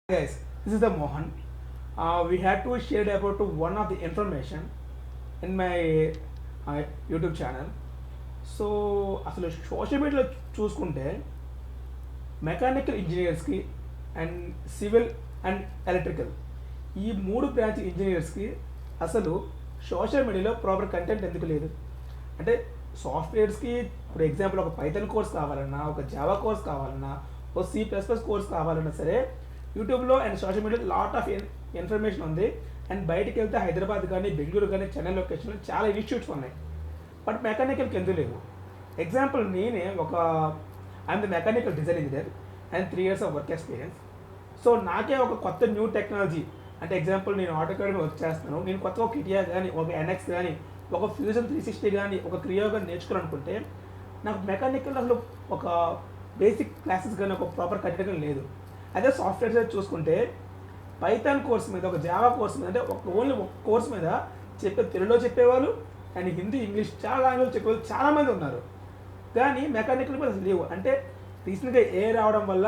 Guys, this is the Mohan. We had to share about one of the information in my YouTube channel. So అసలు social మీడియాలో చూసుకుంటే mechanical ఇంజనీర్స్కి and civil and electrical ఈ మూడు branch ఇంజనీర్స్కి అసలు social మీడియాలో proper content ఎందుకు లేదు అంటే సాఫ్ట్వేర్స్కి ఫర్ ఎగ్జాంపుల్ ఒక పైథాన్ కోర్స్ కావాలన్నా ఒక జావా కోర్స్ కావాలన్నా ఒక C++ కోర్స్ కావాలన్నా సరే యూట్యూబ్లో అండ్ సోషల్ మీడియాలో లాట్ ఆఫ్ ఇన్ఫర్మేషన్ ఉంది. అండ్ బయటికి వెళ్తే హైదరాబాద్ కానీ బెంగళూరు కానీ చెన్నై లొకేషన్లో చాలా ఇన్స్టిట్యూట్స్ ఉన్నాయి. బట్ మెకానికల్కి ఎందుకు లేవు? ఎగ్జాంపుల్ నేనే I'm the mechanical design engineer and 3 years of work experience. So నాకే ఒక కొత్త న్యూ టెక్నాలజీ అంటే ఎగ్జాంపుల్ నేను ఆటోకాడ్ వర్క్ చేస్తాను, నేను కొత్తగా ఒక కిటియా కానీ ఒక NX కానీ ఒక ఫ్యూజన్ 360 కానీ ఒక క్రియో కానీ నేర్చుకోవాలనుకుంటే నాకు మెకానికల్ అసలు ఒక బేసిక్ క్లాసెస్ కానీ ఒక ప్రాపర్ కంటెంట్ లేదు. అదే సాఫ్ట్వేర్ సైడ్ చూసుకుంటే పైథాన్ కోర్స్ మీద ఒక జావా కోర్స్ మీద అంటే ఓన్లీ ఒక కోర్స్ మీద తెలుగులో చెప్పేవాళ్ళు అండ్ హిందీ ఇంగ్లీష్ చాలా లాంగ్వేజ్ చెప్పేవాళ్ళు చాలామంది ఉన్నారు. కానీ మెకానికల్ మీద అసలు లేవు. అంటే రీసెంట్గా రావడం వల్ల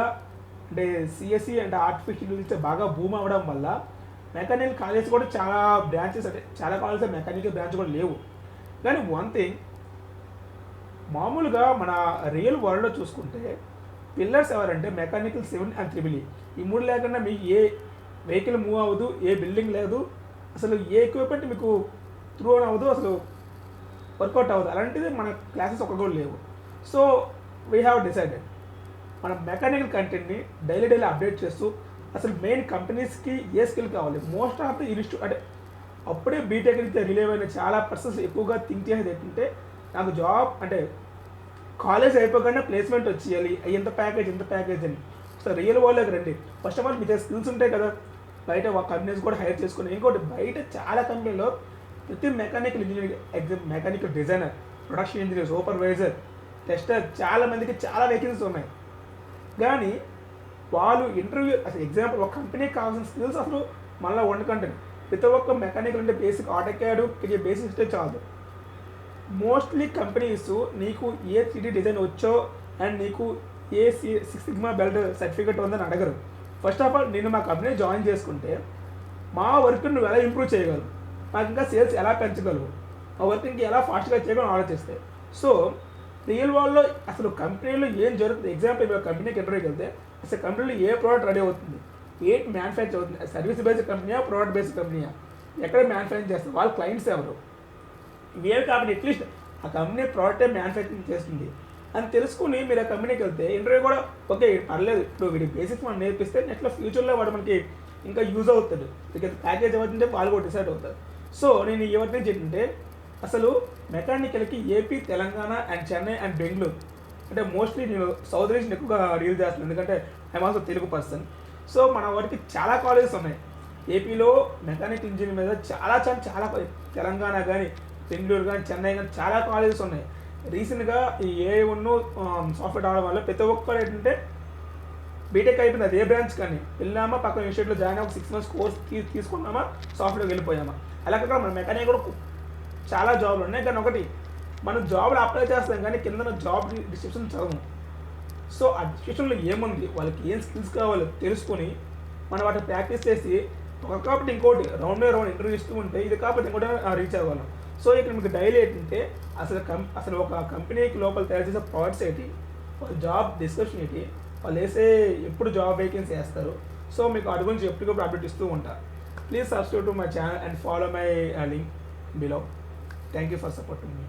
అంటే CSE అంటే ఆర్టిఫిషియల్ ఇంటెలిజెన్స్ బాగా బూమ్ అవ్వడం వల్ల మెకానికల్ కాలేజ్ కూడా చాలా బ్రాంచెస్ అంటే చాలా కాలేజ్ మెకానికల్ బ్రాంచ్ కూడా లేవు. కానీ వన్ థింగ్ మామూలుగా మన రియల్ వరల్డ్లో చూసుకుంటే పిల్లర్స్ ఎవరంటే mechanical, civil and triple E మూడు లేకుండా మీకు ఏ వెహికల్ మూవ్ అవ్వదు, ఏ బిల్డింగ్ లేదు, అసలు ఏ ఎక్విప్మెంట్ మీకు త్రూ ఆన్ అవ్వదు, అసలు వర్కౌట్ అవ్వదు. అలాంటిది మన క్లాసెస్ ఒక కూడా లేవు. సో వీ హ్యావ్ డిసైడెడ్ మన మెకానికల్ కంటెంట్ని డైలీ అప్డేట్ చేస్తూ అసలు మెయిన్ కంపెనీస్కి ఏ స్కిల్ కావాలి మోస్ట్ ఆఫ్ ది ఇన్స్టిట్యూట్ అంటే అప్పుడే బీటెక్ అయితే రిలీవ్ అయిన చాలా పర్సన్స్ ఎక్కువగా థింక్ చేసేది ఏంటంటే నాకు జాబ్ అంటే కాలేజ్ అయిపోగానే ప్లేస్మెంట్ వచ్చేయాలి, ఎంత ప్యాకేజ్ అని. సో రియల్ వరల్డ్లోకి రండి. ఫస్ట్ ఆఫ్ ఆల్ మీ దగ్గర స్కిల్స్ ఉంటాయి కదా, బయట ఒక కంపెనీస్ కూడా హైర్ చేసుకుని. ఇంకోటి బయట చాలా కంపెనీలో ప్రతి mechanical engineering mechanical designer, production engineer, supervisor, tester చాలా మందికి చాలా వేకెన్సీస్ ఉన్నాయి. కానీ వాళ్ళు ఇంటర్వ్యూ అసలు ఎగ్జాంపుల్ ఒక కంపెనీకి కావాల్సిన స్కిల్స్ అసలు మళ్ళీ వండకండి. ప్రతి ఒక్క మెకానికల్ అంటే బేసిక్ ఆటోకాడ్ బేసిక్ ఇస్తే చాలు. మోస్ట్లీ కంపెనీస్ నీకు ఏ 3D డిజైన్ వచ్చో అండ్ నీకు ఏ సిక్స్ సిగ్మా బెల్ట్ సర్టిఫికేట్ ఉందని అడగరు. ఫస్ట్ ఆఫ్ ఆల్ నేను మా కంపెనీ జాయిన్ చేసుకుంటే మా వర్క్ నువ్వు ఎలా ఇంప్రూవ్ చేయగలవు, మాకు ఇంకా సేల్స్ ఎలా పెంచగలవు, మా వర్క్ ఇంకా ఎలా ఫాస్ట్గా చేయగలను ఆలోచిస్తే. సో రియల్ వరల్డ్లో అసలు కంపెనీలో ఏం జరుగుతుంది? ఎగ్జాంపుల్ మీరు కంపెనీకి ఇంటర్వ్యూకి వెళ్తే అసలు కంపెనీలో ఏ ప్రోడక్ట్ రెడీ అవుతుంది, ఏంటి మ్యానుఫ్యాక్చర్ అవుతుంది, సర్వీస్ బేస్డ్ కంపెనీయా ప్రోడక్ట్ బేస్డ్ కంపెనీయా, ఎక్కడ మ్యానుఫ్యాక్చర్ చేస్తారు, వాళ్ళ క్లయింట్స్ ఎవరు, ఇవేవి కాబట్టి అట్లీస్ట్ ఆ కంపెనీ ప్రోడక్టే మ్యానుఫ్యాక్చరింగ్ చేస్తుంది అని తెలుసుకుని మీరు ఆ కంపెనీకి వెళ్తే ఇంటర్వ్యూ కూడా ఓకే పర్లేదు, ఇప్పుడు వీడి బేసిక్స్ మనం నేర్పిస్తే నెక్స్ట్లో ఫ్యూచర్లో వాడు మనకి ఇంకా యూజ్ అవుతాడు, బికాజ్ ప్యాకేజ్ అవుతుంటే వాళ్ళు కూడా డిసైడ్ అవుతారు. సో నేను ఎవరిని చెప్పంటే అసలు మెకానికల్కి AP, Telangana and Chennai and Bengaluru అంటే మోస్ట్లీ నేను సౌత్ రీజన్ ఎక్కువగా డీల్ చేస్తున్నాను, ఎందుకంటే I'm also Telugu person. So మన వారికి చాలా కాలేజెస్ ఉన్నాయి ఏపీలో మెకానికల్ ఇంజనీరింగ్ మీద చాలా తెలంగాణ కానీ బెంగళూరు కానీ చెన్నై కానీ చాలా కాలేజెస్ ఉన్నాయి. రీసెంట్గా ఈ సాఫ్ట్వేర్ అవడం వల్ల ప్రతి ఒక్కరు ఏంటంటే బీటెక్ అయిపోయింది, అదే బ్రాంచ్ కానీ వెళ్ళామా పక్కన ఇన్స్టిట్యూట్లో జాయిన్ అయ్యి 6 months కోర్స్ తీసుకున్నామా సాఫ్ట్వేర్కి వెళ్ళిపోయామా. అలా కాక మన మెకానిక్ కూడా చాలా జాబ్లు ఉన్నాయి. కానీ ఒకటి మనం జాబ్లు అప్లై చేస్తాం కానీ కింద జాబ్ డిస్క్రిప్షన్ చదవం. సో ఆ డిస్క్రిప్షన్లో ఏముంది, వాళ్ళకి ఏం స్కిల్స్ కావాలో తెలుసుకొని మనం వాటిని ప్రాక్టీస్ చేసి ఒక కాబట్టి ఇంకోటి రౌండ్ ఇంటర్వ్యూ ఇస్తూ ఉంటే ఇది కాకపోతే ఇంకోటి రీచ్ అవ్వాలి. సో ఇక్కడ మీకు డైలీ ఏంటంటే అసలు ఒక కంపెనీకి లోపల తయారు చేసే ప్రోడక్ట్స్ ఏంటి, వాళ్ళ జాబ్ డిస్క్రిప్షన్ ఏంటి, వాళ్ళు ఎప్పుడు జాబ్ వేకెన్సీ వేస్తారు. సో మీకు అటు గురించి ఎప్పటికప్పుడు అప్డేట్ ఇస్తూ ఉంటారు. Please subscribe to my channel and follow my link below. Thank you for supporting me.